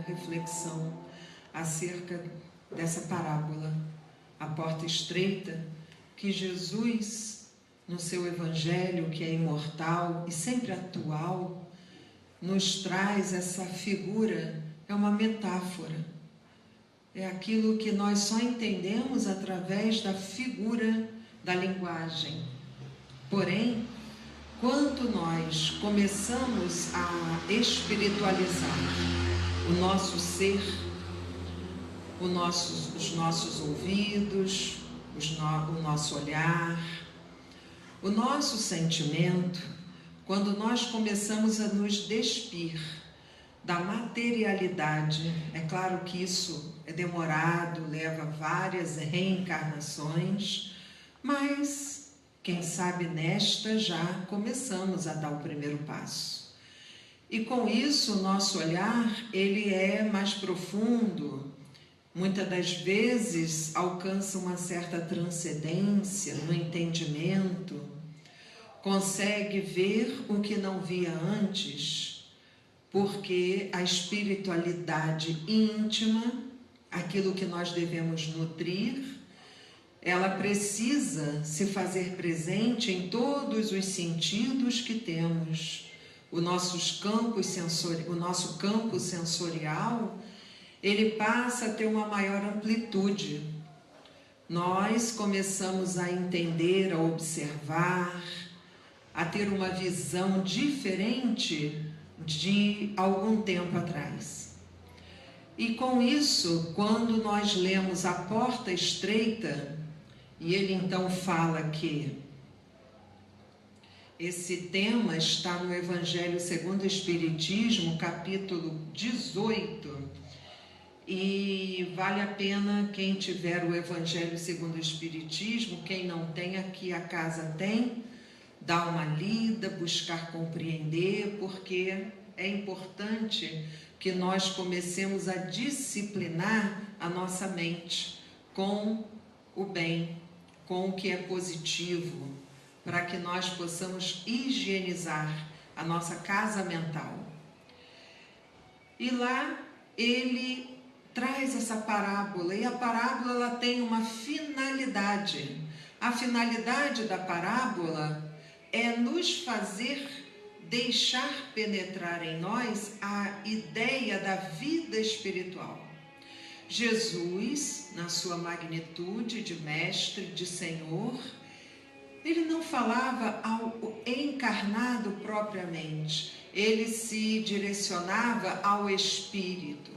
reflexão acerca dessa parábola, a porta estreita, que Jesus, no seu Evangelho, que é imortal e sempre atual, nos traz essa figura. É uma metáfora, é aquilo que nós só entendemos através da figura da linguagem. Porém, quando nós começamos a espiritualizar o nosso ser, os nossos ouvidos, o nosso olhar, o nosso sentimento, quando nós começamos a nos despir da materialidade, é claro que isso é demorado, leva várias reencarnações, mas quem sabe nesta já começamos a dar o primeiro passo. E com isso o nosso olhar, ele é mais profundo, muitas das vezes alcança uma certa transcendência no entendimento, consegue ver o que não via antes, porque a espiritualidade íntima, aquilo que nós devemos nutrir, ela precisa se fazer presente em todos os sentidos que temos. O nosso campo sensorial, ele passa a ter uma maior amplitude. Nós começamos a entender, a observar, a ter uma visão diferente de algum tempo atrás. E com isso, quando nós lemos a porta estreita, e ele então fala que esse tema está no Evangelho segundo o Espiritismo, capítulo 18, e vale a pena quem tiver o Evangelho segundo o Espiritismo, quem não tem, aqui a casa tem, dar uma lida, buscar compreender, porque é importante que nós comecemos a disciplinar a nossa mente com o bem, com o que é positivo, para que nós possamos higienizar a nossa casa mental. E lá ele traz essa parábola, e a parábola ela tem uma finalidade. A finalidade da parábola é nos fazer deixar penetrar em nós a ideia da vida espiritual. Jesus, na sua magnitude de mestre, de Senhor, ele não falava ao encarnado propriamente, ele se direcionava ao espírito,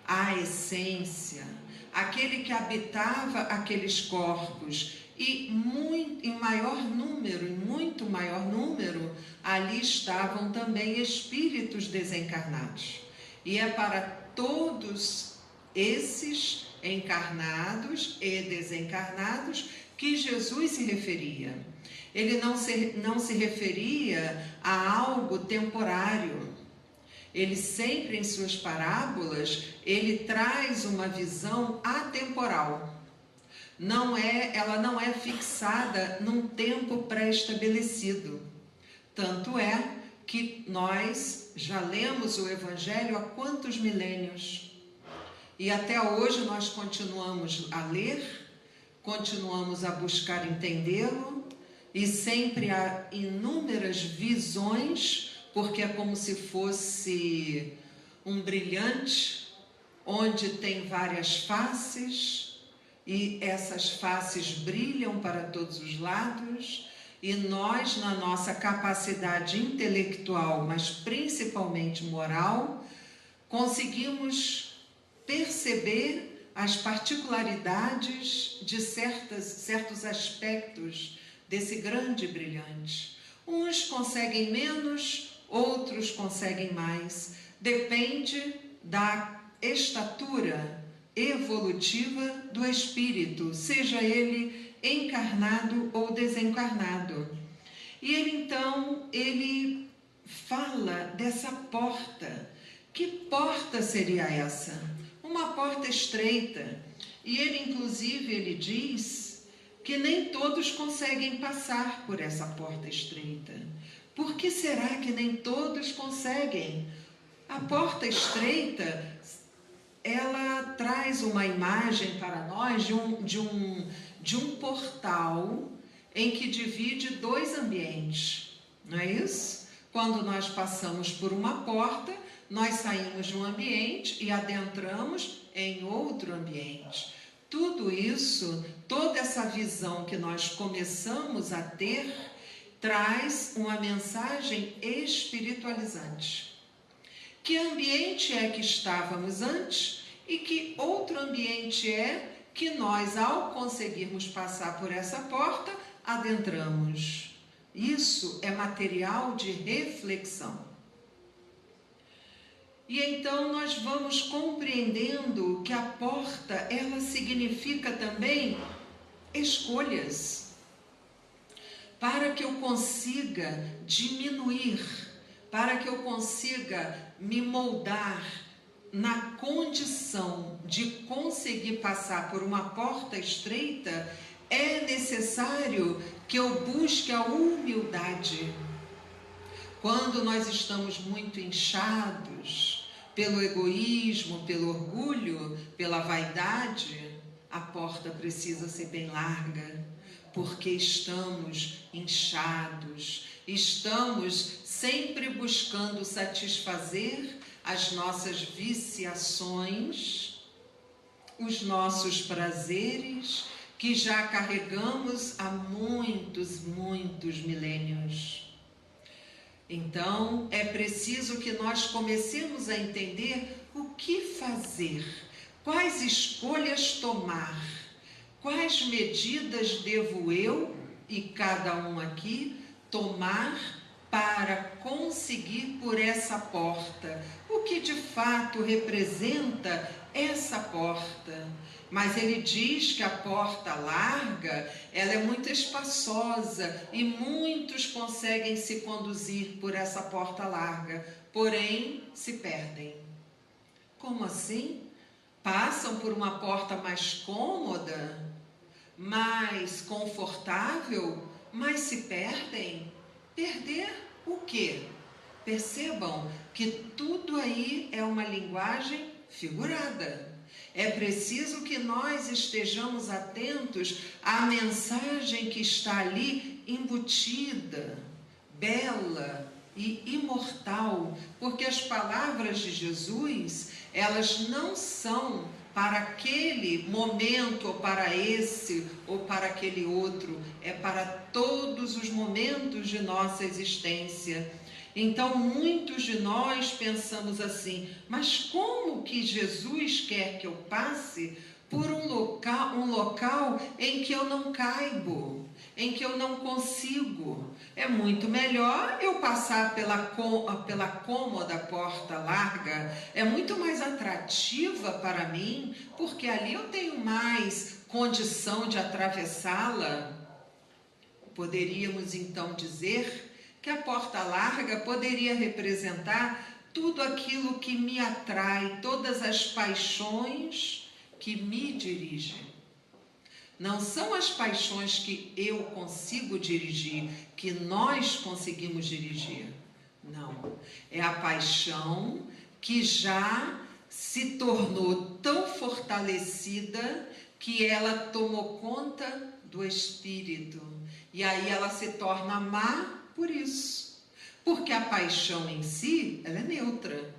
à essência, aquele que habitava aqueles corpos. E em muito maior número, ali estavam também espíritos desencarnados. E é para todos esses encarnados e desencarnados que Jesus se referia. Ele não se referia a algo temporário. Ele sempre, em suas parábolas, ele traz uma visão atemporal. Ela não é fixada num tempo pré-estabelecido. Tanto é que nós já lemos o Evangelho há quantos milênios? E até hoje nós continuamos a ler, continuamos a buscar entendê-lo, e sempre há inúmeras visões, porque é como se fosse um brilhante, onde tem várias faces, e essas faces brilham para todos os lados, e nós, na nossa capacidade intelectual, mas principalmente moral, conseguimos perceber as particularidades de certos aspectos desse grande brilhante. Uns conseguem menos, outros conseguem mais. Depende da estatura evolutiva do espírito, seja ele encarnado ou desencarnado. E ele fala dessa porta. Que porta seria essa? Uma porta estreita. E ele diz que nem todos conseguem passar por essa porta estreita. Por que será que nem todos conseguem? A porta estreita ela traz uma imagem para nós de um portal em que divide dois ambientes, não é isso? Quando nós passamos por uma porta, nós saímos de um ambiente e adentramos em outro ambiente. Tudo isso, toda essa visão que nós começamos a ter, traz uma mensagem espiritualizante. Que ambiente é que estávamos antes e que outro ambiente é que nós, ao conseguirmos passar por essa porta, adentramos. Isso é material de reflexão. E então nós vamos compreendendo que a porta, ela significa também escolhas. Para que eu consiga diminuir, para que eu consiga me moldar na condição de conseguir passar por uma porta estreita, é necessário que eu busque a humildade. Quando nós estamos muito inchados pelo egoísmo, pelo orgulho, pela vaidade, a porta precisa ser bem larga, porque estamos inchados, estamos sempre buscando satisfazer as nossas viciações, os nossos prazeres, que já carregamos há muitos milênios. Então, é preciso que nós comecemos a entender o que fazer, quais escolhas tomar, quais medidas devo eu e cada um aqui tomar para conseguir por essa porta. O que de fato representa essa porta? Mas ele diz que a porta larga, ela é muito espaçosa e muitos conseguem se conduzir por essa porta larga, porém se perdem. Como assim? Passam por uma porta mais cômoda, mais confortável, mas se perdem? Perder o quê? Percebam que tudo aí é uma linguagem figurada. É preciso que nós estejamos atentos à mensagem que está ali embutida, bela e imortal, porque as palavras de Jesus, elas não são para aquele momento, ou para esse, ou para aquele outro, é para todos os momentos de nossa existência. Então, muitos de nós pensamos assim, mas como que Jesus quer que eu passe por um local em que eu não caibo, em que eu não consigo? É muito melhor eu passar pela cômoda porta larga, é muito mais atrativa para mim, porque ali eu tenho mais condição de atravessá-la. Poderíamos então dizer que a porta larga poderia representar tudo aquilo que me atrai, todas as paixões que me dirigem. Não são as paixões que eu consigo dirigir, que nós conseguimos dirigir. Não. É a paixão que já se tornou tão fortalecida que ela tomou conta do espírito. E aí ela se torna má por isso. Porque a paixão em si, ela é neutra.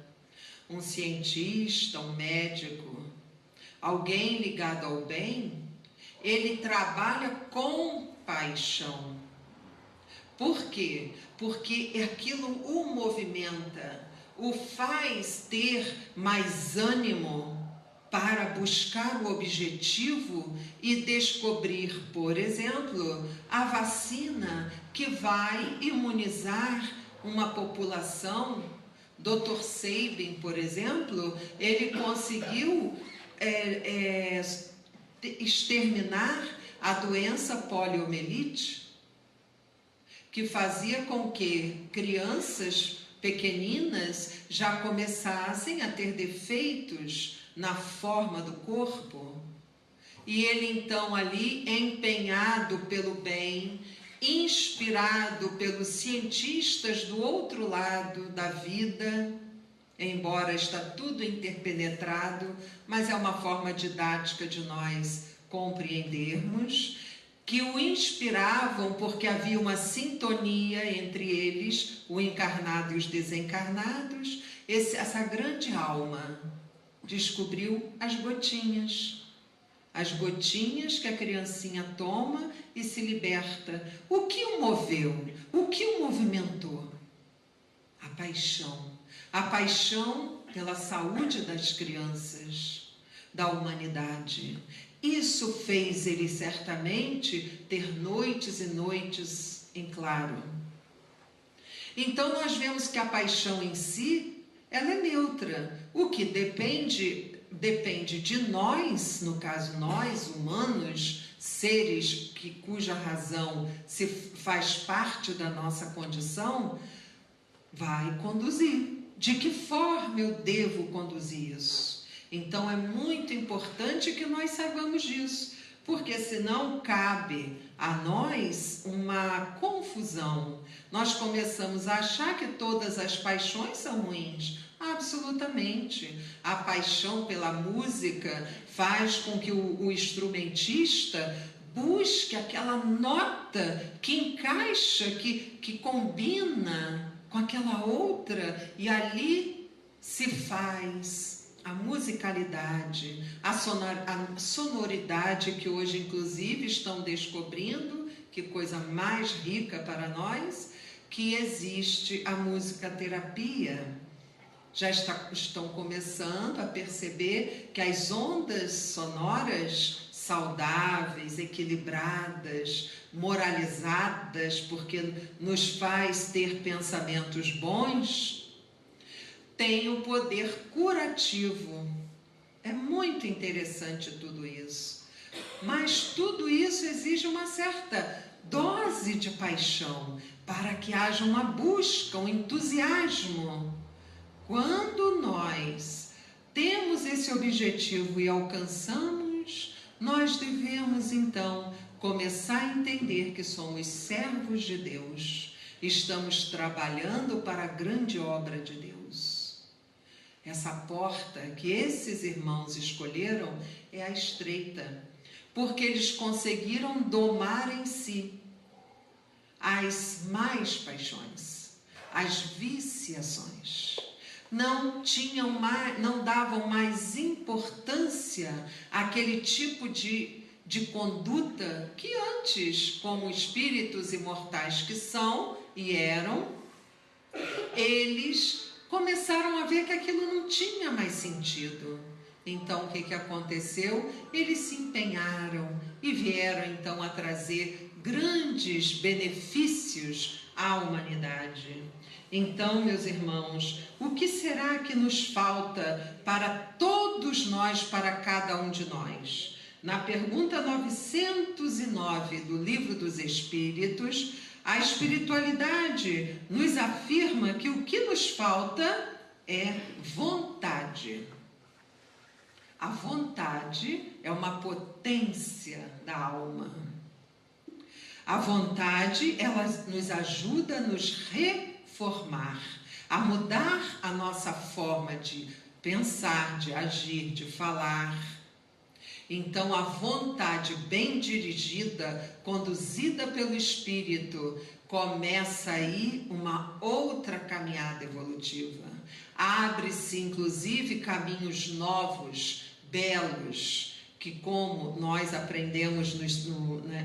Um cientista, um médico, alguém ligado ao bem, ele trabalha com paixão. Por quê? Porque aquilo o movimenta, o faz ter mais ânimo para buscar o objetivo e descobrir, por exemplo, a vacina que vai imunizar uma população. Dr. Sabin, por exemplo, ele conseguiu exterminar a doença poliomielite, que fazia com que crianças pequeninas já começassem a ter defeitos na forma do corpo. E ele então ali, empenhado pelo bem, inspirado pelos cientistas do outro lado da vida, embora está tudo interpenetrado, mas é uma forma didática de nós compreendermos, que o inspiravam porque havia uma sintonia entre eles, o encarnado e os desencarnados. Essa grande alma descobriu as gotinhas que a criancinha toma e se liberta. O que o moveu? O que o movimentou? A paixão pela saúde das crianças, da humanidade. Isso fez ele certamente ter noites e noites em claro. Então nós vemos que a paixão em si, ela é neutra. O que depende de nós, no caso nós, humanos, seres cuja razão se faz parte da nossa condição, vai conduzir. De que forma eu devo conduzir isso? Então é muito importante que nós saibamos disso, porque senão cabe a nós uma confusão. Nós começamos a achar que todas as paixões são ruins. Absolutamente. A paixão pela música faz com que o instrumentista busque aquela nota que encaixa, que combina com aquela outra, e ali se faz a musicalidade, a sonoridade que hoje inclusive estão descobrindo, que coisa mais rica para nós, que existe a musicoterapia. Já estão começando a perceber que as ondas sonoras saudáveis, equilibradas, moralizadas, porque nos faz ter pensamentos bons, tem o poder curativo. É muito interessante tudo isso. Mas tudo isso exige uma certa dose de paixão para que haja uma busca, um entusiasmo. Quando nós temos esse objetivo e alcançamos, nós devemos então começar a entender que somos servos de Deus. Estamos trabalhando para a grande obra de Deus. Essa porta que esses irmãos escolheram é a estreita, porque eles conseguiram domar em si as más paixões, as viciações. Não davam mais importância àquele tipo de conduta que antes, como espíritos imortais que são e eram, eles começaram a ver que aquilo não tinha mais sentido. Então, o que aconteceu? Eles se empenharam e vieram então a trazer grandes benefícios à humanidade. Então, meus irmãos, o que será que nos falta para todos nós, para cada um de nós? Na pergunta 909 do Livro dos Espíritos, a espiritualidade nos afirma que o que nos falta é vontade. A vontade é uma potência da alma. A vontade, ela nos ajuda a nos reformar, a mudar a nossa forma de pensar, de agir, de falar. Então, a vontade bem dirigida, conduzida pelo Espírito, começa aí uma outra caminhada evolutiva. Abre-se, inclusive, caminhos novos, belos, que como nós aprendemos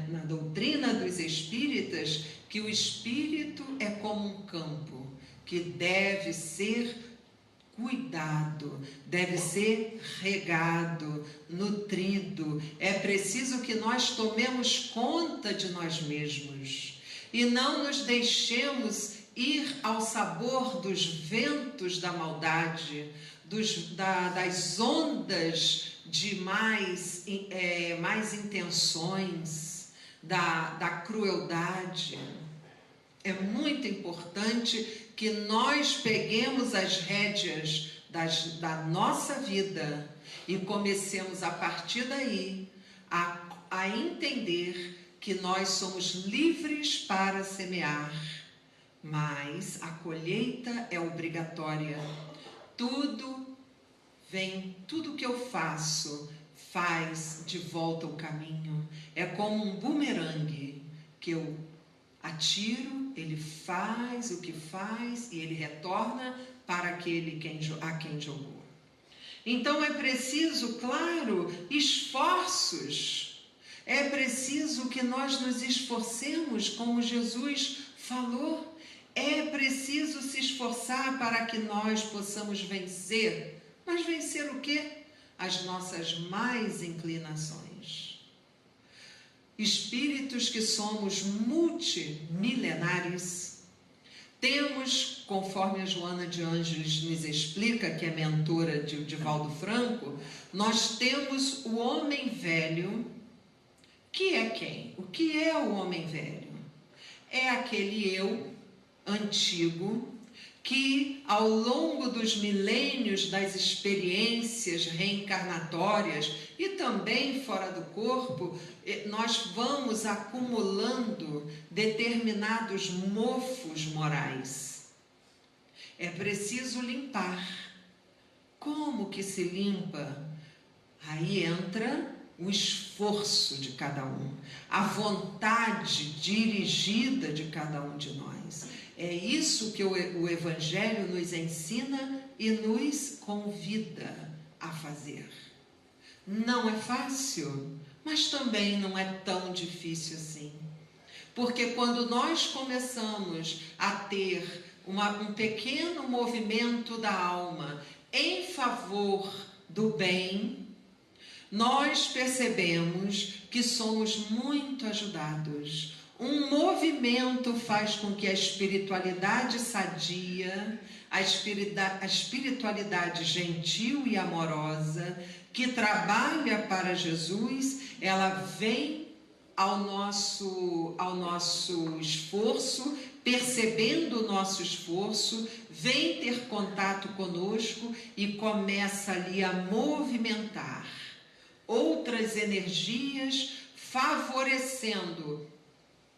na doutrina dos espíritas, que o espírito é como um campo, que deve ser cuidado, deve ser regado, nutrido. É preciso que nós tomemos conta de nós mesmos e não nos deixemos ir ao sabor dos ventos da maldade, das ondas de mais intenções, da crueldade. É muito importante que nós peguemos as rédeas da nossa vida e comecemos a partir daí a entender que nós somos livres para semear, mas a colheita é obrigatória. tudo que eu faço faz de volta o caminho. É como um bumerangue que eu atiro, ele faz o que faz e ele retorna para aquele a quem jogou. Então é preciso, claro, esforços. É preciso que nós nos esforcemos, como Jesus falou. É preciso se esforçar para que nós possamos vencer. Mas vencer o quê? As nossas más inclinações. Espíritos que somos multimilenares, temos, conforme a Joana de Ângeles nos explica, que é mentora de Divaldo Franco, nós temos o homem velho, que é quem? O que é o homem velho? É aquele eu antigo que, ao longo dos milênios das experiências reencarnatórias e também fora do corpo, nós vamos acumulando determinados mofos morais. É preciso limpar. Como que se limpa? Aí entra o esforço de cada um, a vontade dirigida de cada um de nós. É isso que o Evangelho nos ensina e nos convida a fazer. Não é fácil, mas também não é tão difícil assim. Porque quando nós começamos a ter um pequeno movimento da alma em favor do bem, nós percebemos que somos muito ajudados. Um movimento faz com que a espiritualidade sadia, a espiritualidade gentil e amorosa, que trabalha para Jesus, ela vem ao nosso esforço, percebendo o nosso esforço, vem ter contato conosco e começa ali a movimentar outras energias, favorecendo.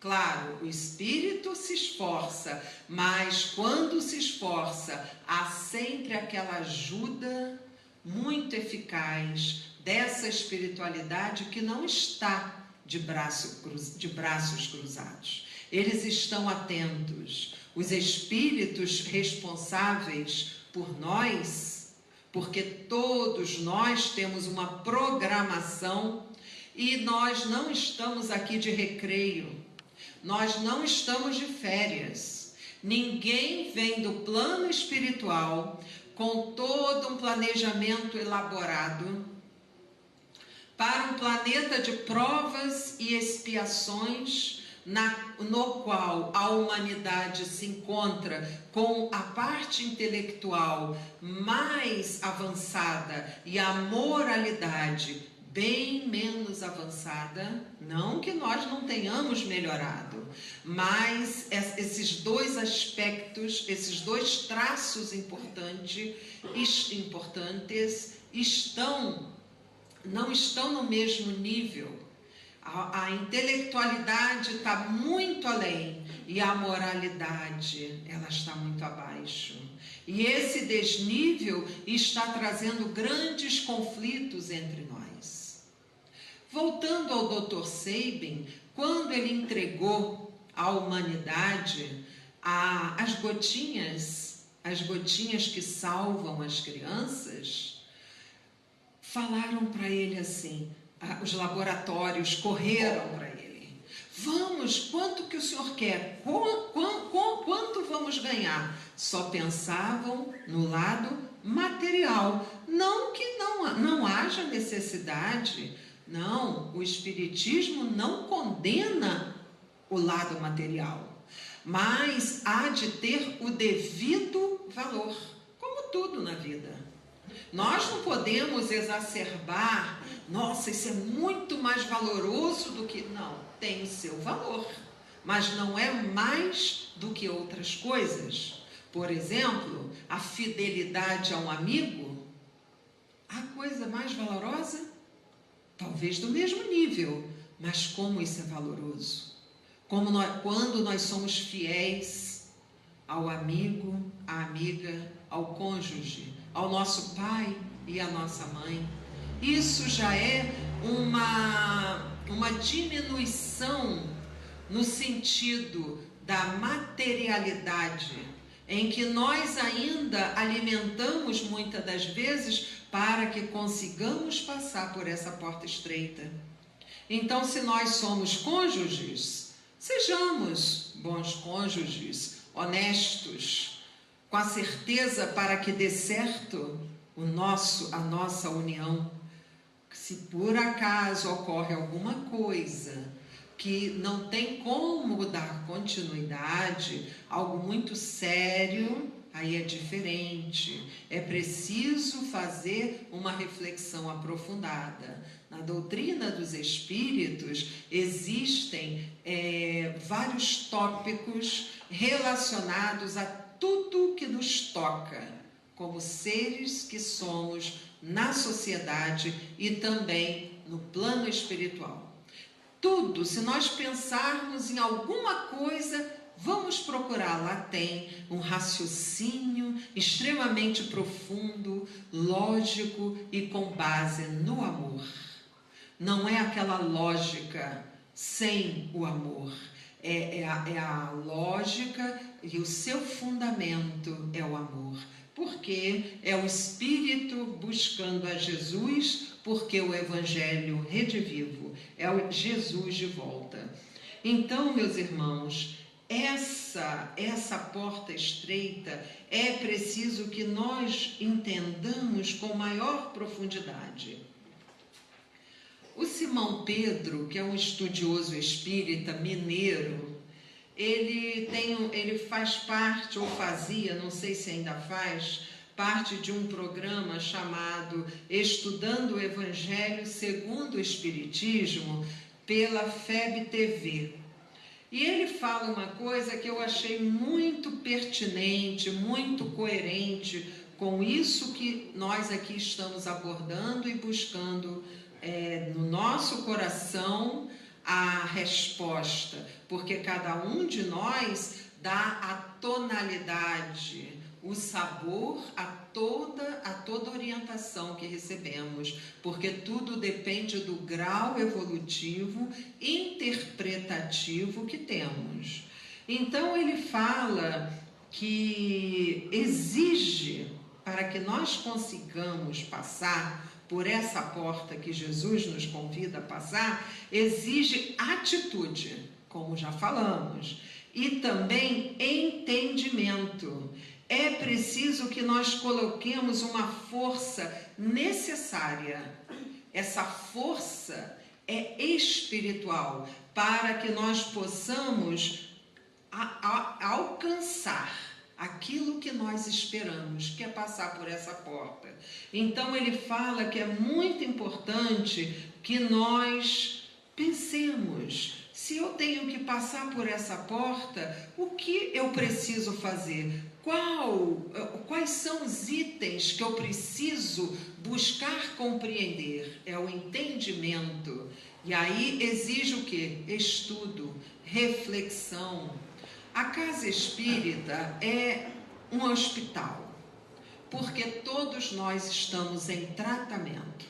Claro, o espírito se esforça, mas quando se esforça, há sempre aquela ajuda muito eficaz dessa espiritualidade que não está de braços cruzados. Eles estão atentos. Os espíritos responsáveis por nós, porque todos nós temos uma programação e nós não estamos aqui de recreio. Nós não estamos de férias. Ninguém vem do plano espiritual com todo um planejamento elaborado para um planeta de provas e expiações, no qual a humanidade se encontra com a parte intelectual mais avançada e a moralidade bem menos avançada. Não que nós não tenhamos melhorado, mas esses dois aspectos, esses dois traços importantes não estão no mesmo nível. A intelectualidade está muito além e a moralidade, ela está muito abaixo. E esse desnível está trazendo grandes conflitos entre nós. Voltando ao Dr. Sabin, quando ele entregou à humanidade as gotinhas que salvam as crianças, falaram para ele assim, os laboratórios correram para ele. Vamos, quanto que o senhor quer? Quanto vamos ganhar? Só pensavam no lado material. Não que não haja necessidade. Não, o Espiritismo não condena o lado material, mas há de ter o devido valor, como tudo na vida. Nós não podemos exacerbar, nossa, isso é muito mais valoroso do que... Não, tem o seu valor, mas não é mais do que outras coisas. Por exemplo, a fidelidade a um amigo, a coisa mais valorosa? Talvez do mesmo nível, mas como isso é valoroso. Quando nós somos fiéis ao amigo, à amiga, ao cônjuge, ao nosso pai e à nossa mãe. Isso já é uma diminuição no sentido da materialidade, em que nós ainda alimentamos muitas das vezes para que consigamos passar por essa porta estreita. Então, se nós somos cônjuges, sejamos bons cônjuges, honestos, com a certeza para que dê certo a nossa união. Se por acaso ocorre alguma coisa que não tem como dar continuidade, algo muito sério, aí é diferente. É preciso fazer uma reflexão aprofundada. Na doutrina dos espíritos existem vários tópicos relacionados a tudo que nos toca, como seres que somos na sociedade e também no plano espiritual. Tudo, se nós pensarmos em alguma coisa, vamos procurar. Lá tem um raciocínio extremamente profundo, lógico e com base no amor. Não é aquela lógica sem o amor. É a lógica e o seu fundamento é o amor. Porque é o Espírito buscando a Jesus, porque o Evangelho redivivo é o Jesus de volta. Então, meus irmãos, essa porta estreita é preciso que nós entendamos com maior profundidade. O Simão Pedro, que é um estudioso espírita mineiro, ele faz parte, ou fazia, não sei se ainda faz, parte de um programa chamado Estudando o Evangelho segundo o Espiritismo, pela FEB TV. E ele fala uma coisa que eu achei muito pertinente, muito coerente com isso que nós aqui estamos abordando e buscando no nosso coração a resposta, porque cada um de nós dá a tonalidade, o sabor a toda orientação que recebemos, porque tudo depende do grau evolutivo, interpretativo que temos. Então ele fala que exige, para que nós consigamos passar por essa porta que Jesus nos convida a passar, exige atitude, como já falamos, e também entendimento. É preciso que nós coloquemos uma força necessária. Essa força é espiritual, para que nós possamos alcançar aquilo que nós esperamos, que é passar por essa porta. Então ele fala que é muito importante que nós pensemos: se eu tenho que passar por essa porta, o que eu preciso fazer? Quais são os itens que eu preciso buscar compreender? É o entendimento. E aí exige o quê? Estudo, reflexão. A casa espírita é um hospital, porque todos nós estamos em tratamento.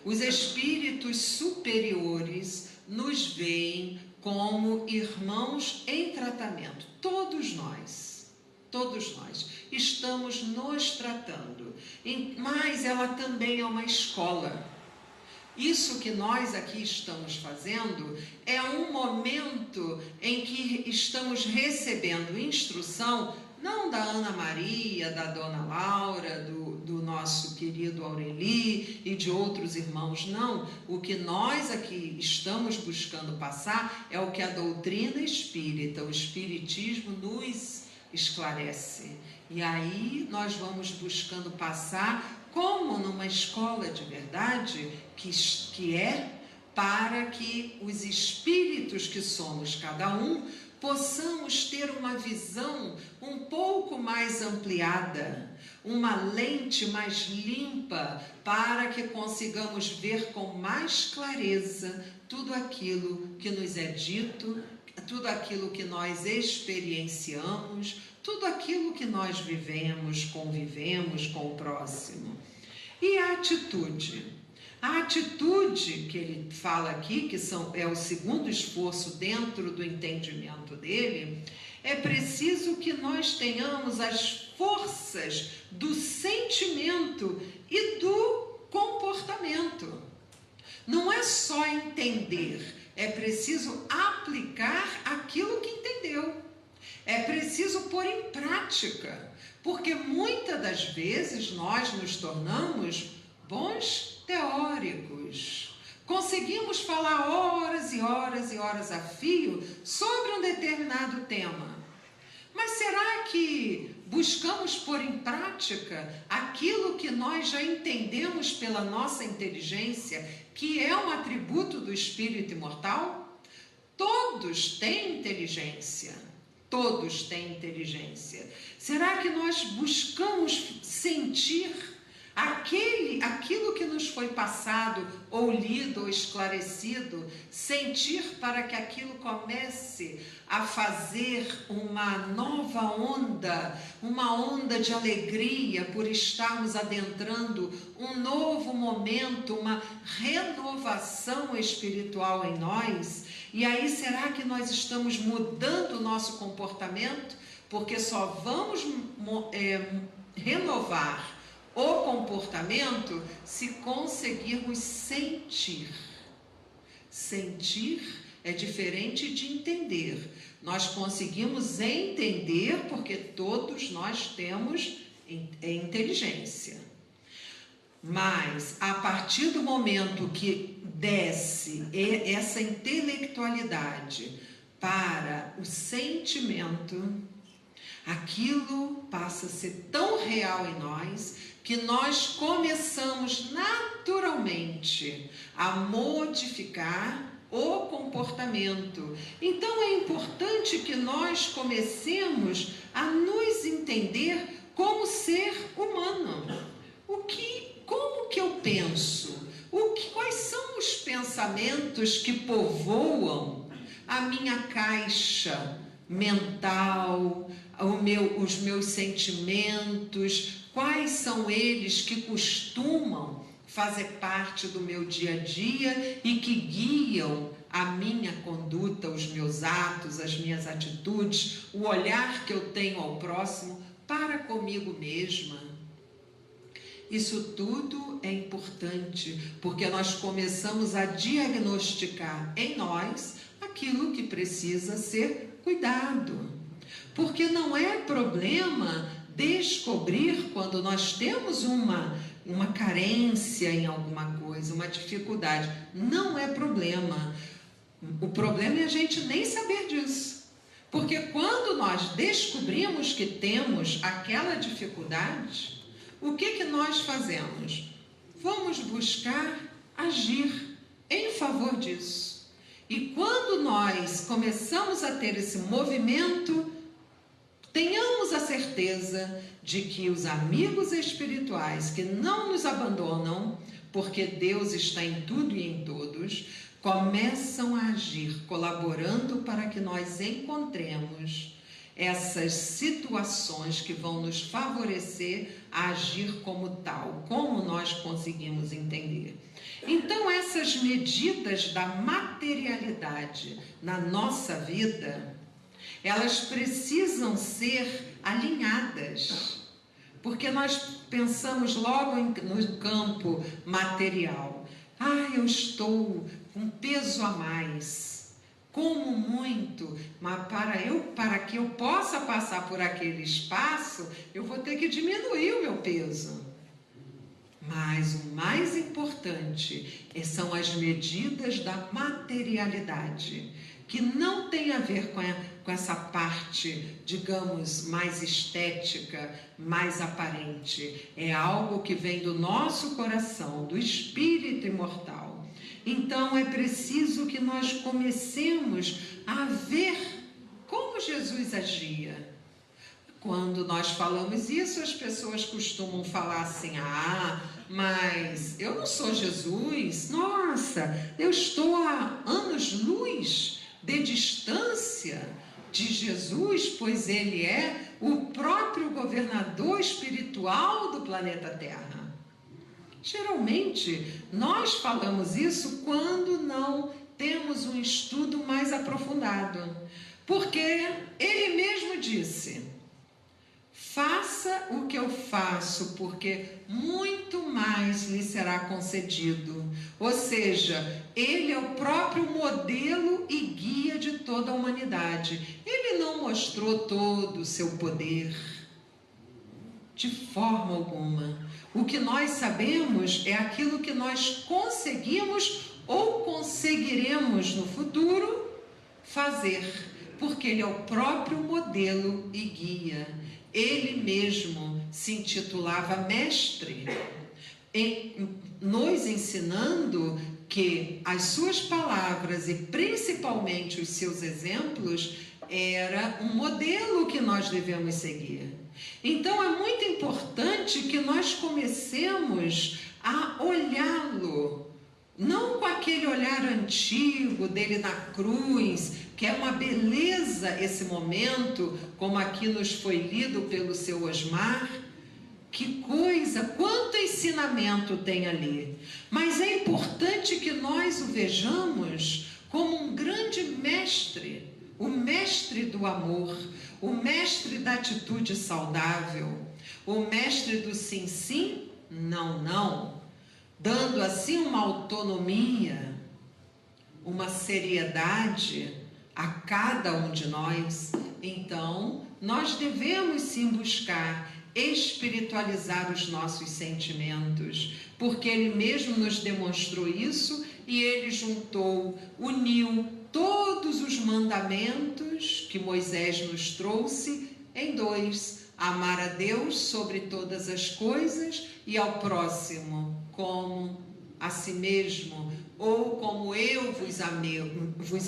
Os espíritos superiores nos veem como irmãos em tratamento. Todos nós estamos nos tratando, mas ela também é uma escola. Isso que nós aqui estamos fazendo é um momento em que estamos recebendo instrução, não da Ana Maria, da Dona Laura, do nosso querido Aureli e de outros irmãos, não. O que nós aqui estamos buscando passar é o que a doutrina espírita, o espiritismo nos esclarece. E aí nós vamos buscando passar como numa escola de verdade, que é para que os espíritos que somos cada um possamos ter uma visão um pouco mais ampliada, uma lente mais limpa, para que consigamos ver com mais clareza tudo aquilo que nos é dito, tudo aquilo que nós experienciamos, tudo aquilo que nós vivemos, convivemos com o próximo. E a atitude? A atitude que ele fala aqui, que é o segundo esforço dentro do entendimento dele, é preciso que nós tenhamos as forças do sentimento e do comportamento. Não é só entender, é preciso aplicar aquilo que entendeu. É preciso pôr em prática, porque muitas das vezes nós nos tornamos bons teóricos. Conseguimos falar horas e horas e horas a fio sobre um determinado tema. Mas será que buscamos pôr em prática aquilo que nós já entendemos pela nossa inteligência, que é um atributo do espírito imortal? Todos têm inteligência. Todos têm inteligência. Será que nós buscamos sentir aquilo que nos foi passado, ou lido, ou esclarecido, sentir para que aquilo comece a fazer uma nova onda, uma onda de alegria por estarmos adentrando um novo momento, uma renovação espiritual em nós? E aí, será que nós estamos mudando o nosso comportamento? Porque só vamos renovar o comportamento se conseguirmos sentir. Sentir é diferente de entender. Nós conseguimos entender porque todos nós temos inteligência. Mas a partir do momento que desce essa intelectualidade para o sentimento, aquilo passa a ser tão real em nós que nós começamos naturalmente a modificar o comportamento. Então é importante que nós comecemos a nos entender como ser humano. Como que eu penso? Quais são os pensamentos que povoam a minha caixa mental, os meus sentimentos? Quais são eles que costumam fazer parte do meu dia a dia e que guiam a minha conduta, os meus atos, as minhas atitudes, o olhar que eu tenho ao próximo para comigo mesma? Isso tudo é importante, porque nós começamos a diagnosticar em nós aquilo que precisa ser cuidado. Porque não é problema descobrir quando nós temos uma carência em alguma coisa, uma dificuldade. Não é problema. O problema é a gente nem saber disso. Porque quando nós descobrimos que temos aquela dificuldade, o que nós fazemos? Vamos buscar agir em favor disso. E quando nós começamos a ter esse movimento, tenhamos a certeza de que os amigos espirituais que não nos abandonam, porque Deus está em tudo e em todos, começam a agir, colaborando para que nós encontremos essas situações que vão nos favorecer a agir como tal, como nós conseguimos entender. Então, essas medidas da materialidade na nossa vida, elas precisam ser alinhadas, porque nós pensamos logo no campo material. Eu estou com peso a mais, como muito, mas para que eu possa passar por aquele espaço, eu vou ter que diminuir o meu peso. Mas o mais importante são as medidas da materialidade, que não tem a ver com essa parte, digamos, mais estética, mais aparente. É algo que vem do nosso coração, do espírito imortal. Então é preciso que nós comecemos a ver como Jesus agia. Quando nós falamos isso, as pessoas costumam falar assim: mas eu não sou Jesus. Nossa, eu estou a anos-luz de distância de Jesus, pois ele é o próprio governador espiritual do planeta Terra. Geralmente, nós falamos isso quando não temos um estudo mais aprofundado, porque ele mesmo disse: faça o que eu faço, porque muito mais lhe será concedido. Ou seja, ele é o próprio modelo e guia de toda a humanidade. Ele não mostrou todo o seu poder, de forma alguma. O que nós sabemos é aquilo que nós conseguimos ou conseguiremos no futuro fazer, porque ele é o próprio modelo e guia. Ele mesmo se intitulava mestre, nos ensinando que as suas palavras e principalmente os seus exemplos era um modelo que nós devemos seguir. Então é muito importante que nós comecemos a olhá-lo, não com aquele olhar antigo dele na cruz, que é uma beleza esse momento, como aqui nos foi lido pelo seu Osmar. Que coisa, quanto ensinamento tem ali. Mas é importante que nós o vejamos como um grande mestre, o mestre do amor, o mestre da atitude saudável, o mestre do sim, sim, não, não, dando assim uma autonomia, uma seriedade a cada um de nós. Então, nós devemos sim buscar espiritualizar os nossos sentimentos, porque ele mesmo nos demonstrou isso e ele juntou, uniu todos os mandamentos que Moisés nos trouxe em dois: amar a Deus sobre todas as coisas e ao próximo como a si mesmo, ou como eu vos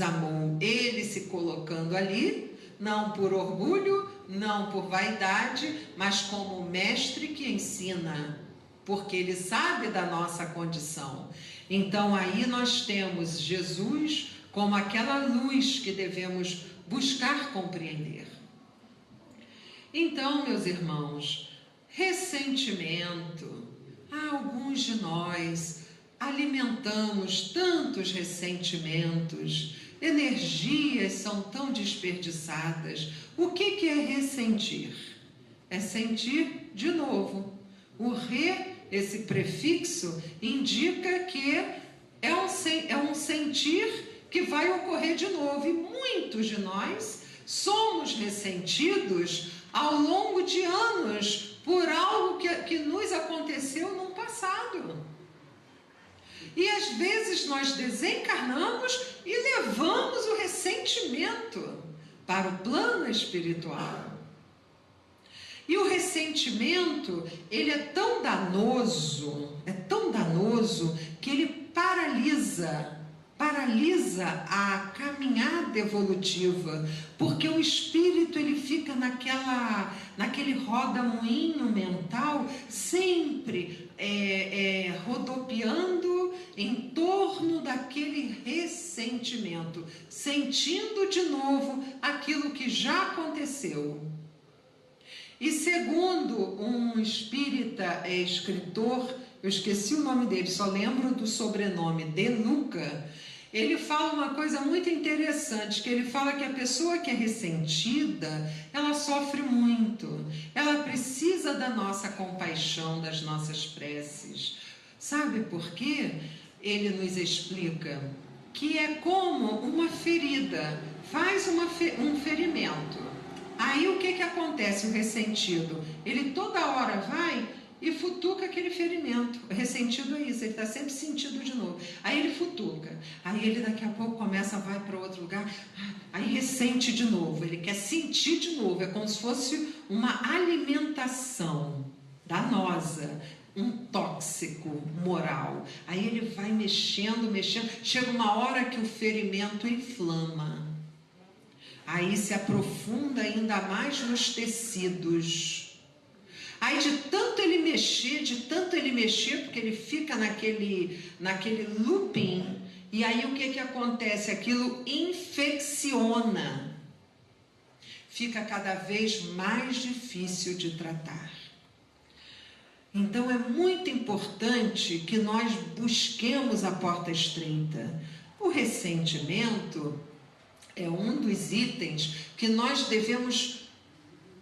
amou. Ele se colocando ali, não por orgulho, não por vaidade, mas como mestre que ensina, porque ele sabe da nossa condição. Então aí nós temos Jesus como aquela luz que devemos buscar compreender. Então, meus irmãos, ressentimento, alguns de nós alimentamos tantos ressentimentos, energias são tão desperdiçadas. O que é ressentir? É sentir de novo. O esse prefixo, indica que é um sentir que vai ocorrer de novo. E muitos de nós somos ressentidos ao longo de anos por algo que nos aconteceu no passado. E às vezes nós desencarnamos e levamos o ressentimento para o plano espiritual. E o ressentimento, ele é tão danoso que ele paralisa a caminhada evolutiva, porque o espírito ele fica naquele roda-moinho mental, sempre rodopiando em torno daquele ressentimento, sentindo de novo aquilo que já aconteceu. E segundo um espírita escritor, eu esqueci o nome dele, só lembro do sobrenome, De Luca, ele fala uma coisa muito interessante, que ele fala que a pessoa que é ressentida, ela sofre muito, ela precisa da nossa compaixão, das nossas preces. Sabe por quê? Ele nos explica que é como uma ferida, faz um ferimento. Aí o que acontece? O ressentido, ele toda hora vai e futuca aquele ferimento. O ressentido é isso, ele está sempre sentindo de novo. Aí ele futuca, aí ele daqui a pouco vai para outro lugar, aí ressente de novo, ele quer sentir de novo. É como se fosse uma alimentação danosa, um tóxico moral. Aí ele vai mexendo, chega uma hora que o ferimento inflama. Aí se aprofunda ainda mais nos tecidos. Aí de tanto ele mexer, porque ele fica naquele looping, e aí o que acontece? Aquilo infecciona. fica cada vez mais difícil de tratar. Então é muito importante que nós busquemos a porta estreita. O ressentimento é um dos itens que nós devemos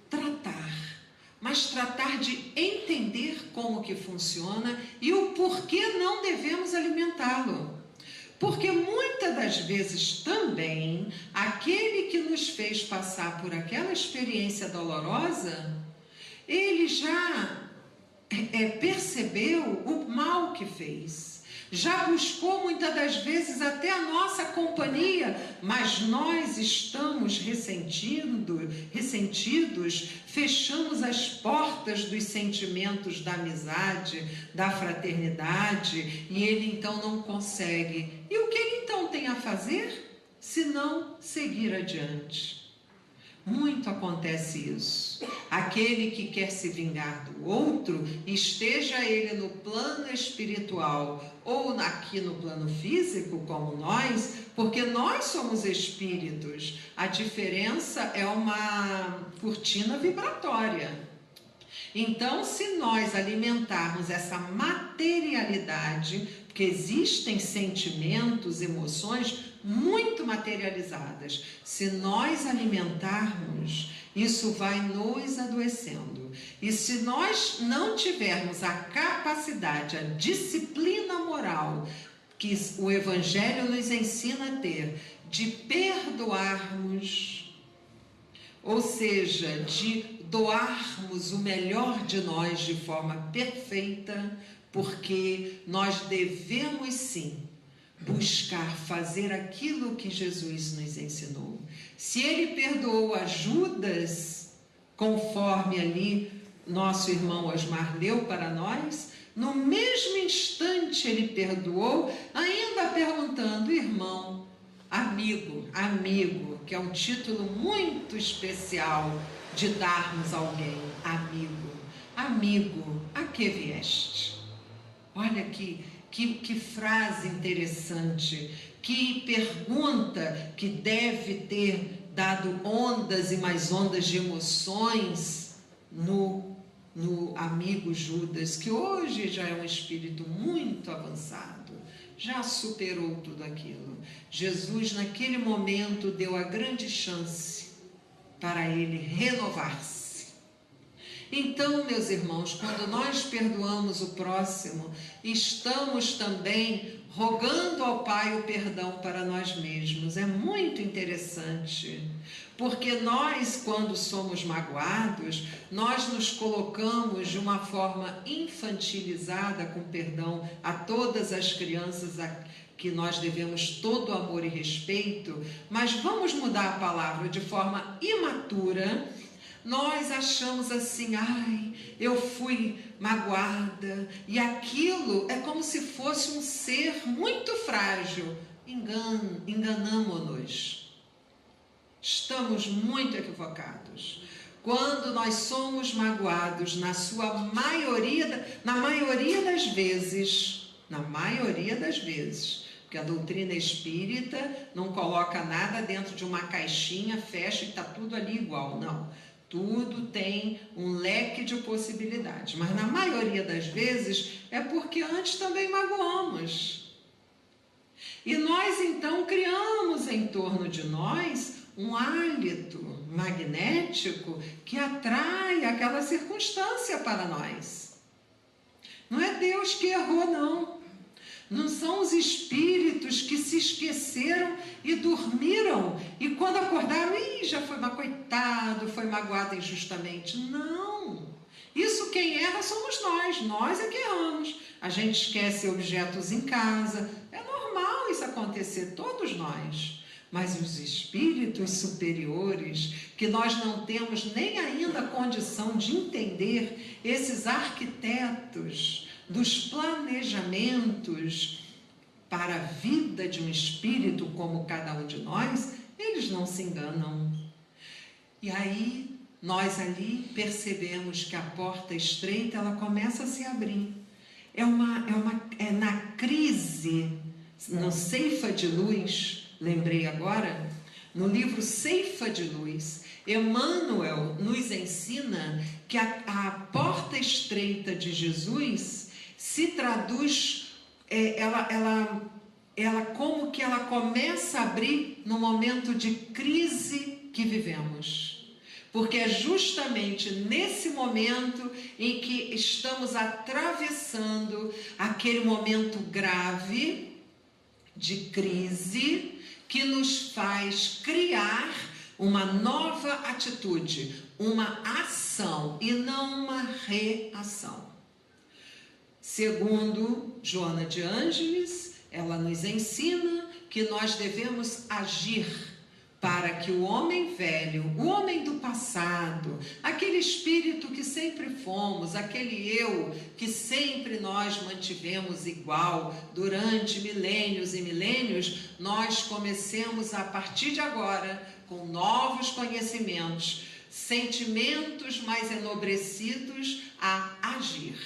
tratar, mas tratar de entender como que funciona e o porquê não devemos alimentá-lo. Porque muitas das vezes também, aquele que nos fez passar por aquela experiência dolorosa, ele já percebeu o mal que fez. Já buscou muitas das vezes até a nossa companhia, mas nós estamos ressentidos, fechamos as portas dos sentimentos da amizade, da fraternidade, e ele então não consegue. E o que ele então tem a fazer? Se não seguir adiante. Muito acontece isso. Aquele que quer se vingar do outro, esteja ele no plano espiritual ou aqui no plano físico, como nós, porque nós somos espíritos. A diferença é uma cortina vibratória. Então, se nós alimentarmos essa materialidade, porque existem sentimentos, emoções muito materializadas, se nós alimentarmos, isso vai nos adoecendo. E se nós não tivermos a capacidade, a disciplina moral que o Evangelho nos ensina a ter, de perdoarmos, ou seja, de doarmos o melhor de nós de forma perfeita, porque nós devemos sim buscar fazer aquilo que Jesus nos ensinou. Se ele perdoou a Judas, conforme ali nosso irmão Osmar leu para nós, no mesmo instante ele perdoou, ainda perguntando: irmão, amigo, que é um título muito especial de darmos a alguém, amigo, a que vieste? Olha que frase interessante, que pergunta que deve ter dado ondas e mais ondas de emoções no amigo Judas, que hoje já é um espírito muito avançado, já superou tudo aquilo. Jesus naquele momento deu a grande chance para ele renovar-se. Então, meus irmãos, quando nós perdoamos o próximo, estamos também rogando ao Pai o perdão para nós mesmos. É muito interessante, porque nós, quando somos magoados, nós nos colocamos de uma forma infantilizada, com perdão a todas as crianças que nós devemos todo amor e respeito, mas vamos mudar a palavra de forma imatura. Nós achamos assim: ai, eu fui magoada, e aquilo é como se fosse um ser muito frágil. Enganamo-nos. Estamos muito equivocados. Quando nós somos magoados, na maioria das vezes, porque a doutrina espírita não coloca nada dentro de uma caixinha, fecha e está tudo ali igual, não. Tudo tem um leque de possibilidades, mas na maioria das vezes é porque antes também magoamos. E nós então criamos em torno de nós um hálito magnético que atrai aquela circunstância para nós. Não é Deus que errou, não. Não são os espíritos que se esqueceram e dormiram, e quando acordaram, já foi coitado, foi magoado injustamente. Não, isso quem erra somos nós é que erramos. A gente esquece objetos em casa, é normal isso acontecer, todos nós. Mas os espíritos superiores, que nós não temos nem ainda condição de entender, esses arquitetos dos planejamentos para a vida de um espírito como cada um de nós, eles não se enganam. E aí nós ali percebemos que a porta estreita, ela começa a se abrir. É na crise, no Ceifa de Luz, lembrei agora, no livro Ceifa de Luz, Emmanuel nos ensina que a porta estreita de Jesus se traduz, ela como que ela começa a abrir no momento de crise que vivemos. Porque é justamente nesse momento em que estamos atravessando aquele momento grave de crise que nos faz criar uma nova atitude, uma ação e não uma reação. Segundo Joana de Ângeles, ela nos ensina que nós devemos agir para que o homem velho, o homem do passado, aquele espírito que sempre fomos, aquele eu que sempre nós mantivemos igual durante milênios e milênios, nós comecemos a partir de agora, com novos conhecimentos, sentimentos mais enobrecidos, a agir.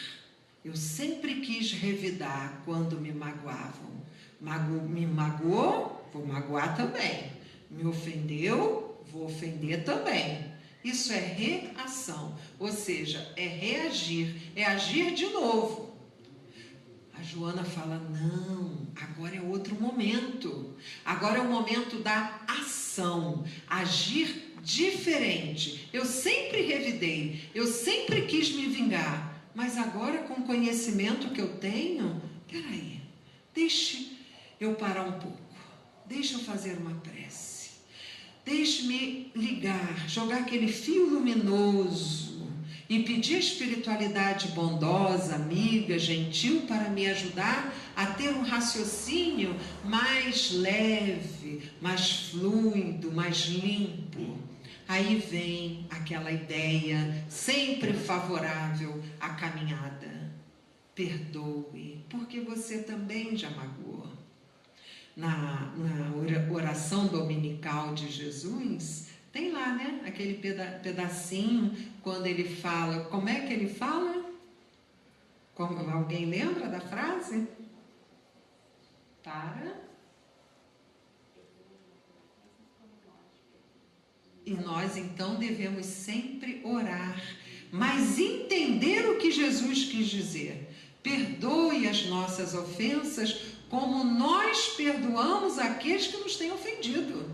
Eu sempre quis revidar quando me magoavam. Me magoou, vou magoar também. Me ofendeu, vou ofender também. Isso é reação, ou seja, é reagir, é agir de novo. A Joana fala, não, agora é outro momento. Agora é o momento da ação, agir diferente. Eu sempre revidei, eu sempre quis me vingar, mas agora com o conhecimento que eu tenho, peraí, deixe eu parar um pouco, deixa eu fazer uma prece. Deixe-me ligar, jogar aquele fio luminoso e pedir a espiritualidade bondosa, amiga, gentil, para me ajudar a ter um raciocínio mais leve, mais fluido, mais limpo. Aí vem aquela ideia sempre favorável à caminhada. Perdoe, porque você também já magoou. Na oração dominical de Jesus, tem lá, né, aquele pedacinho, quando ele fala, como é que ele fala? Alguém lembra da frase? E nós então devemos sempre orar, mas entender o que Jesus quis dizer. Perdoe as nossas ofensas, como nós perdoamos aqueles que nos têm ofendido.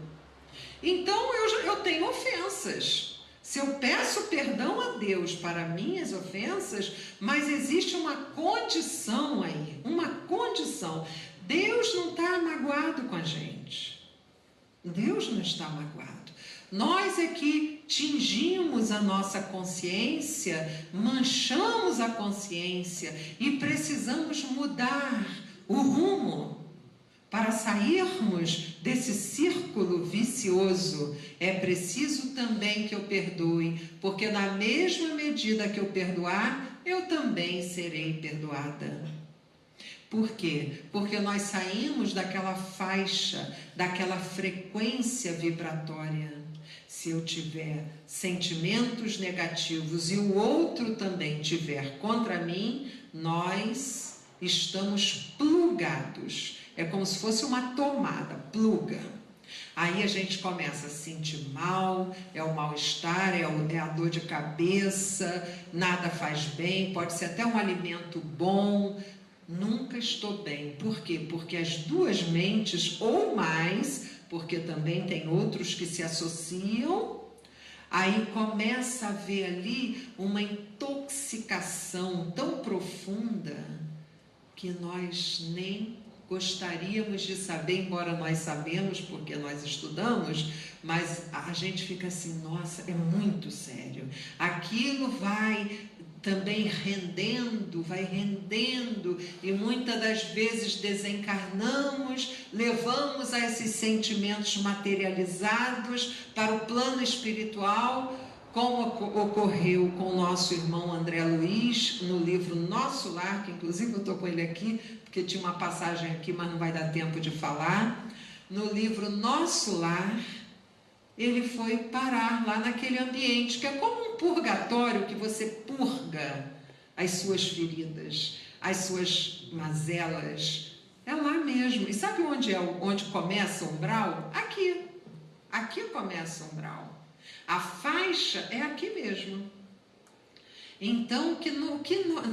Então eu tenho ofensas. Se eu peço perdão a Deus para minhas ofensas, mas existe uma condição aí, uma condição. Deus não está magoado com a gente. Deus não está magoado. Nós é que tingimos a nossa consciência, manchamos a consciência e precisamos mudar o rumo para sairmos desse círculo vicioso. É preciso também que eu perdoe, porque na mesma medida que eu perdoar, eu também serei perdoada. Por quê? Porque nós saímos daquela faixa, daquela frequência vibratória. Se eu tiver sentimentos negativos e o outro também tiver contra mim, nós estamos plugados. É como se fosse uma tomada, pluga. Aí a gente começa a sentir mal, é o mal-estar, é a dor de cabeça, nada faz bem, pode ser até um alimento bom, nunca estou bem. Por quê? Porque as duas mentes, ou mais, porque também tem outros que se associam, aí começa a haver ali uma intoxicação tão profunda que nós nem gostaríamos de saber, embora nós sabemos porque nós estudamos, mas a gente fica assim, nossa, é muito sério. Aquilo vai também rendendo, e muitas das vezes desencarnamos, levamos a esses sentimentos materializados para o plano espiritual, como ocorreu com o nosso irmão André Luiz, no livro Nosso Lar, que inclusive eu estou com ele aqui, porque tinha uma passagem aqui, mas não vai dar tempo de falar. No livro Nosso Lar, ele foi parar lá naquele ambiente, que é como um purgatório, que você purga as suas feridas, as suas mazelas. É lá mesmo. E sabe onde começa o umbral? Aqui começa o umbral. A faixa é aqui mesmo. Então,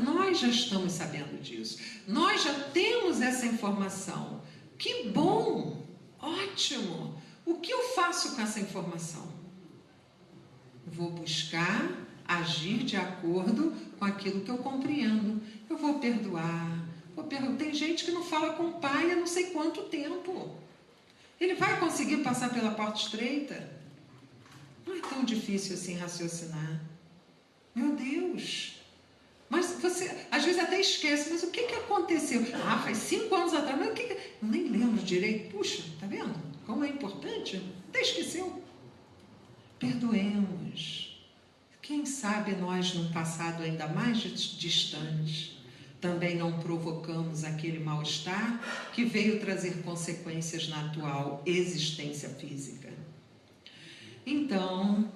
nós já estamos sabendo disso. Nós já temos essa informação. Que bom! Ótimo! O que eu faço com essa informação? Vou buscar agir de acordo com aquilo que eu compreendo. Eu vou perdoar. Tem gente que não fala com o pai há não sei quanto tempo. Ele vai conseguir passar pela porta estreita? Não é tão difícil assim raciocinar. Meu Deus! Mas você, às vezes, até esquece. Mas o que aconteceu? Faz 5 anos atrás. Mas o que... Eu nem lembro direito. Puxa, tá vendo? Como é importante? Até esqueceu. Perdoemos. Quem sabe nós, num passado ainda mais distante, também não provocamos aquele mal-estar que veio trazer consequências na atual existência física. Então,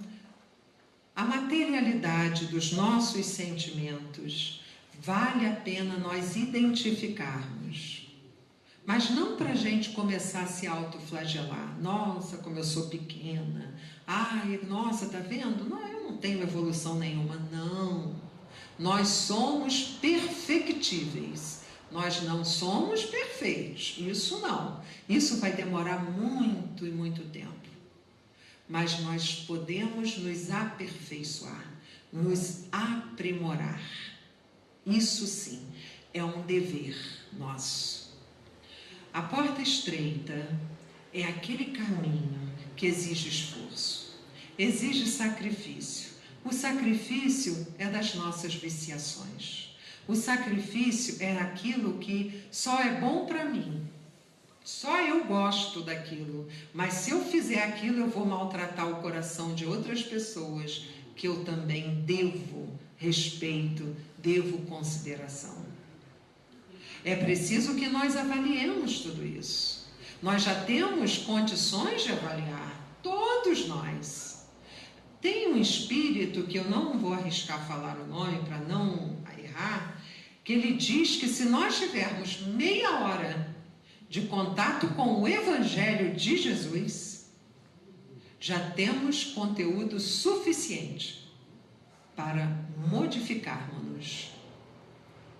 a materialidade dos nossos sentimentos vale a pena nós identificarmos. Mas não para a gente começar a se autoflagelar. Nossa, como eu sou pequena. Ai, nossa, tá vendo? Não, eu não tenho evolução nenhuma. Não. Nós somos perfectíveis. Nós não somos perfeitos. Isso não. Isso vai demorar muito e muito tempo. Mas nós podemos nos aperfeiçoar, nos aprimorar. Isso sim, é um dever nosso. A porta estreita é aquele caminho que exige esforço, exige sacrifício. O sacrifício é das nossas viciações. O sacrifício é aquilo que só é bom para mim. Só eu gosto daquilo, mas se eu fizer aquilo, eu vou maltratar o coração de outras pessoas que eu também devo respeito, devo consideração. É preciso que nós avaliemos tudo isso. Nós já temos condições de avaliar, todos nós. Tem um espírito, que eu não vou arriscar falar o nome para não errar, que ele diz que se nós tivermos meia hora de contato com o Evangelho de Jesus, já temos conteúdo suficiente para modificarmos-nos.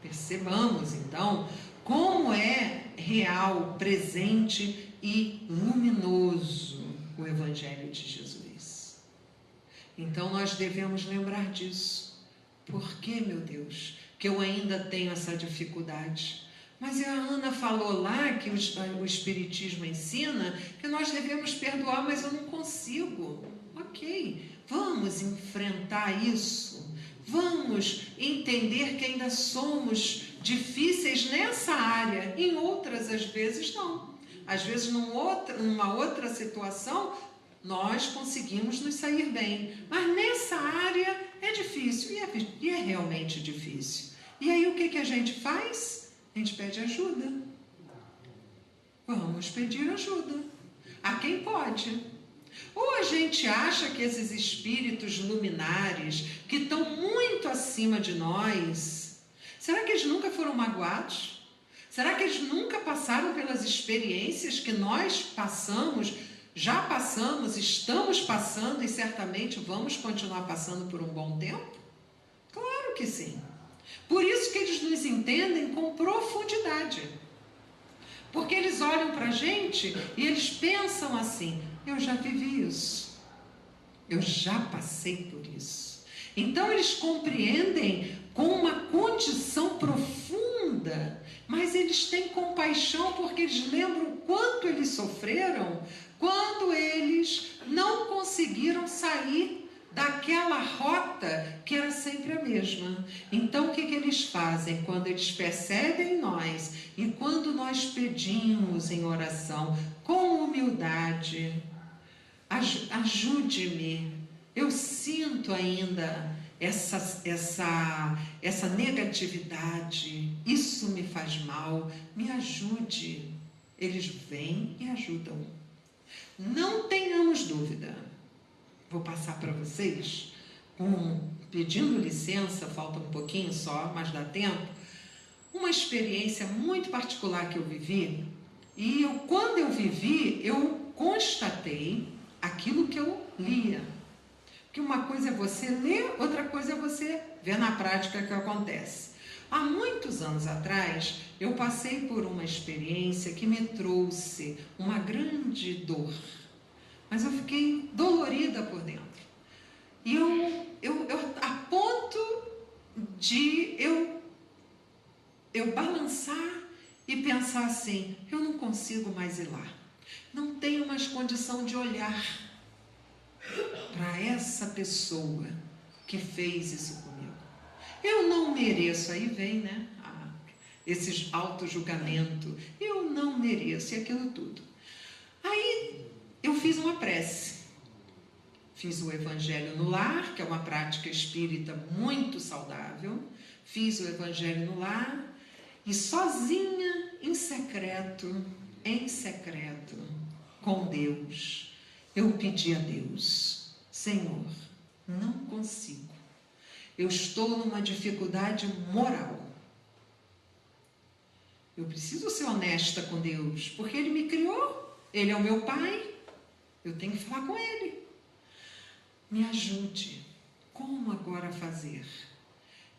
Percebamos, então, como é real, presente e luminoso o Evangelho de Jesus. Então, nós devemos lembrar disso. Por que, meu Deus, que eu ainda tenho essa dificuldade? Mas a Ana falou lá que o Espiritismo ensina que nós devemos perdoar, mas eu não consigo. Ok, vamos enfrentar isso. Vamos entender que ainda somos difíceis nessa área. Em outras, às vezes, não. Às vezes, numa outra situação, nós conseguimos nos sair bem. Mas nessa área é difícil, e é realmente difícil. E aí o que a gente faz? A gente pede ajuda. Vamos pedir ajuda a quem pode. Ou a gente acha que esses espíritos luminares, que estão muito acima de nós, será que eles nunca foram magoados? Será que eles nunca passaram pelas experiências que nós passamos, já passamos, estamos passando e certamente vamos continuar passando por um bom tempo? Claro que sim. Por isso que eles nos entendem com profundidade. Porque eles olham para a gente e eles pensam assim: eu já vivi isso. Eu já passei por isso. Então eles compreendem com uma condição profunda, mas eles têm compaixão porque eles lembram o quanto eles sofreram quando eles não conseguiram sair daquela rota que era sempre a mesma. Então o que eles fazem? Quando eles percebem nós e quando nós pedimos em oração com humildade: ajude-me, eu sinto ainda essa negatividade, isso me faz mal, me ajude. Eles vêm e ajudam. Não tenhamos dúvida. Vou passar para vocês, pedindo licença, falta um pouquinho só, mas dá tempo, uma experiência muito particular que eu vivi. E quando eu vivi, eu constatei aquilo que eu lia. Que uma coisa é você ler, outra coisa é você ver na prática o que acontece. Há muitos anos atrás, eu passei por uma experiência que me trouxe uma grande dor, mas eu fiquei dolorida por dentro. E eu a ponto de eu balançar e pensar assim, eu não consigo mais ir lá. Não tenho mais condição de olhar para essa pessoa que fez isso comigo. Eu não mereço, aí vem, né, esse auto-julgamento, eu não mereço, e aquilo tudo. Aí eu fiz uma prece, fiz o Evangelho no Lar, que é uma prática espírita muito saudável, fiz o Evangelho no Lar, e sozinha, em secreto, com Deus, eu pedi a Deus, Senhor, não consigo. Eu estou numa dificuldade moral. Eu preciso ser honesta com Deus, porque Ele me criou, Ele é o meu Pai, eu tenho que falar com Ele. Me ajude, como agora fazer?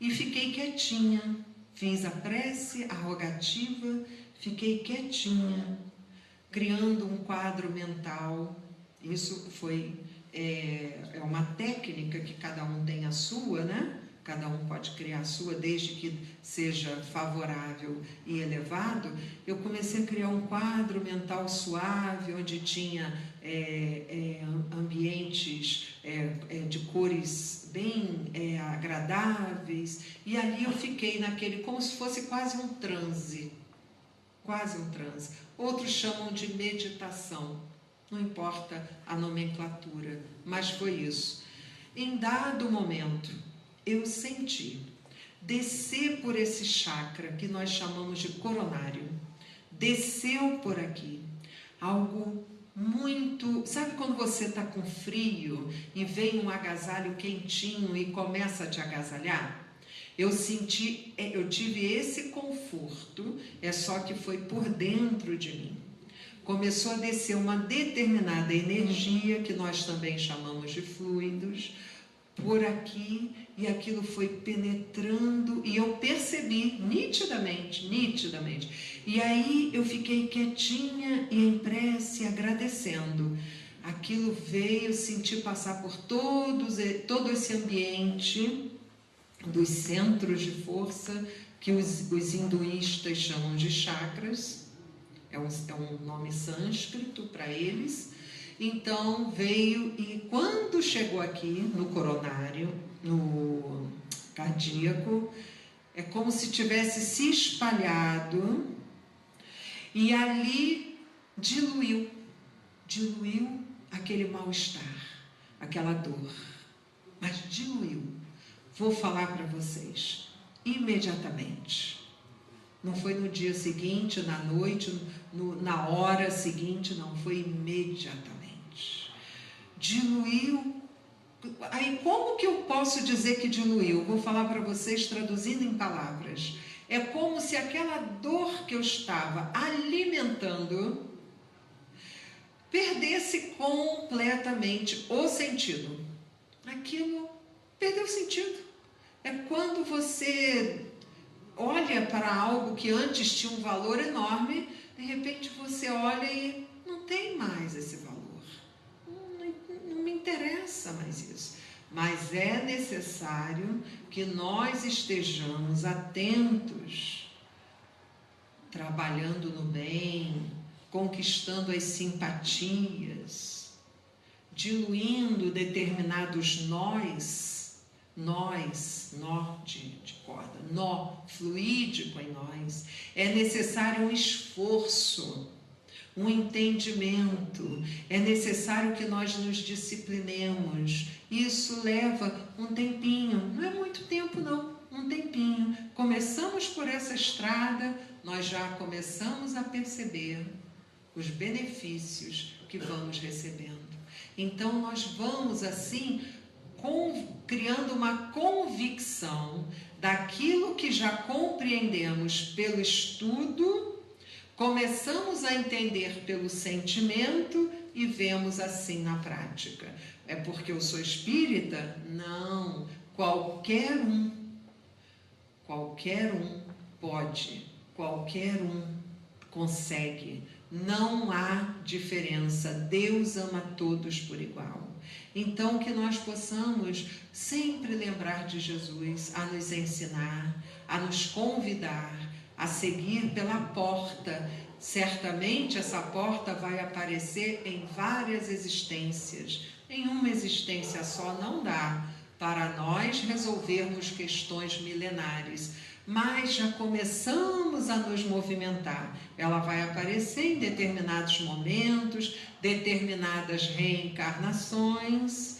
E fiquei quietinha, fiz a prece, a rogativa, fiquei quietinha, criando um quadro mental. Isso foi... É uma técnica que cada um tem a sua, né? Cada um pode criar a sua, desde que seja favorável e elevado. Eu comecei a criar um quadro mental suave, onde tinha ambientes de cores bem agradáveis, e ali eu fiquei naquele, como se fosse quase um transe. Outros chamam de meditação. Não importa a nomenclatura, mas foi isso. Em dado momento, eu senti descer por esse chakra que nós chamamos de coronário. Desceu por aqui algo muito... Sabe quando você está com frio e vem um agasalho quentinho e começa a te agasalhar? Eu tive esse conforto, só que foi por dentro de mim. Começou a descer uma determinada energia, que nós também chamamos de fluidos, por aqui, e aquilo foi penetrando, e eu percebi nitidamente. E aí eu fiquei quietinha e em prece, agradecendo. Aquilo veio, senti passar por todo esse ambiente dos centros de força, que os hinduístas chamam de chakras. É um nome sânscrito para eles. Então veio, e quando chegou aqui no coronário, no cardíaco, é como se tivesse se espalhado, e ali diluiu aquele mal-estar, aquela dor, mas diluiu. Vou falar para vocês, imediatamente. Não foi no dia seguinte, na noite, na hora seguinte, não, foi imediatamente. Diluiu. Aí como que eu posso dizer que diluiu? Vou falar para vocês traduzindo em palavras. É como se aquela dor que eu estava alimentando perdesse completamente o sentido. Aquilo perdeu sentido. É quando você olha para algo que antes tinha um valor enorme, de repente você olha e não tem mais esse valor. Não me interessa mais isso. Mas é necessário que nós estejamos atentos, trabalhando no bem, conquistando as simpatias, diluindo determinados nó de corda, nó fluídico em nós. É necessário um esforço, um entendimento, é necessário que nós nos disciplinemos. Isso leva um tempinho, não é muito tempo não, um tempinho. Começamos por essa estrada, nós já começamos a perceber os benefícios que vamos recebendo. Então nós vamos assim criando uma convicção daquilo que já compreendemos pelo estudo, Começamos a entender pelo sentimento e vemos assim na prática. É porque eu sou espírita? Não. Qualquer um pode, qualquer um consegue. Não há diferença. Deus ama todos por igual. Então, que nós possamos sempre lembrar de Jesus, a nos ensinar, a nos convidar, a seguir pela porta. Certamente essa porta vai aparecer em várias existências. Em uma existência só não dá para nós resolvermos questões milenares, mas já começamos a nos movimentar. Ela vai aparecer em determinados momentos, determinadas reencarnações.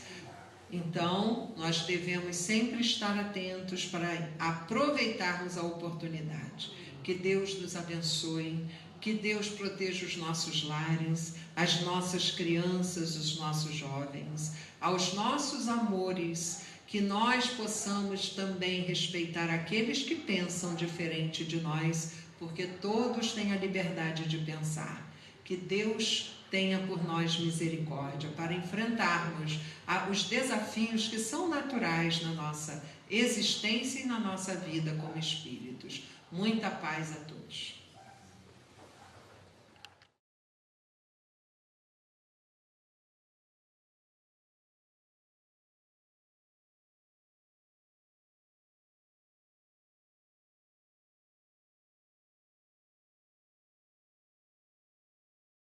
Então, nós devemos sempre estar atentos para aproveitarmos a oportunidade. Que Deus nos abençoe, que Deus proteja os nossos lares, as nossas crianças, os nossos jovens, aos nossos amores, que nós possamos também respeitar aqueles que pensam diferente de nós, porque todos têm a liberdade de pensar. Que Deus tenha por nós misericórdia para enfrentarmos os desafios que são naturais na nossa existência e na nossa vida como espíritos. Muita paz a todos.